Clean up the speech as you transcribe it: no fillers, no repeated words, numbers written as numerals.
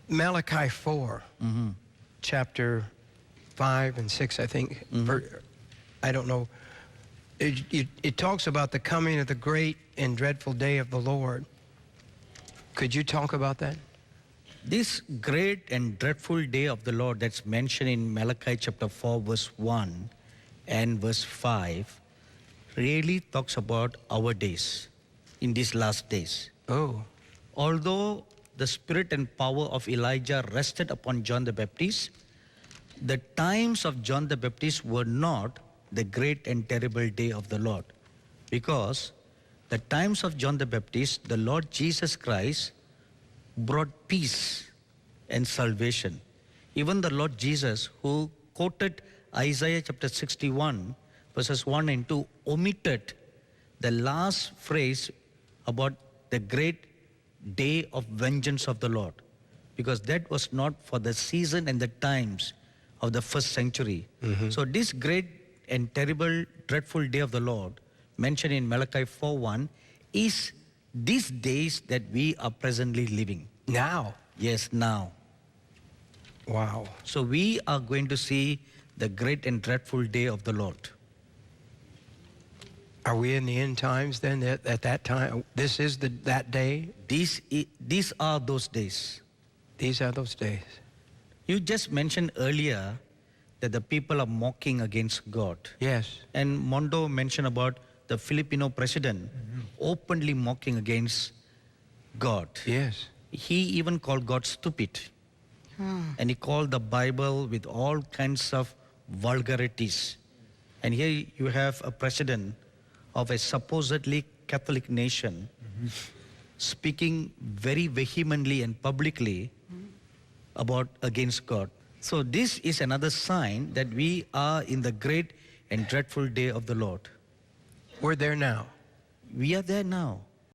Malachi 4, chapter 5 and 6, I think. I don't know. It talks about the coming of the great and dreadful day of the Lord. Could you talk about that? This great and dreadful day of the Lord that's mentioned in Malachi chapter 4, verse 1 and verse 5 really talks about our days in these last days. Oh. Although the spirit and power of Elijah rested upon John the Baptist, the times of John the Baptist were not the great and terrible day of the Lord. Because the times of John the Baptist, the Lord Jesus Christ brought peace and salvation. Even the Lord Jesus, who quoted Isaiah chapter 61, verses 1 and 2, omitted the last phrase about the great day of vengeance of the Lord, because that was not for the season and the times of the first century. So this great and terrible, dreadful day of the Lord, mentioned in Malachi 4:1, is these days that we are presently living. Now? Yes, now. Wow. So we are going to see the great and dreadful day of the Lord. Are we in the end times then at that time? This is that day? These are those days. These are those days. You just mentioned earlier that the people are mocking against God. Yes. And Mondo mentioned about the Filipino president openly mocking against God. Yes. He even called God stupid. And he called the Bible with all kinds of vulgarities. And here you have a president of a supposedly Catholic nation speaking very vehemently and publicly about against God. So this is another sign that we are in the great and dreadful day of the Lord. We're there now. We are there now.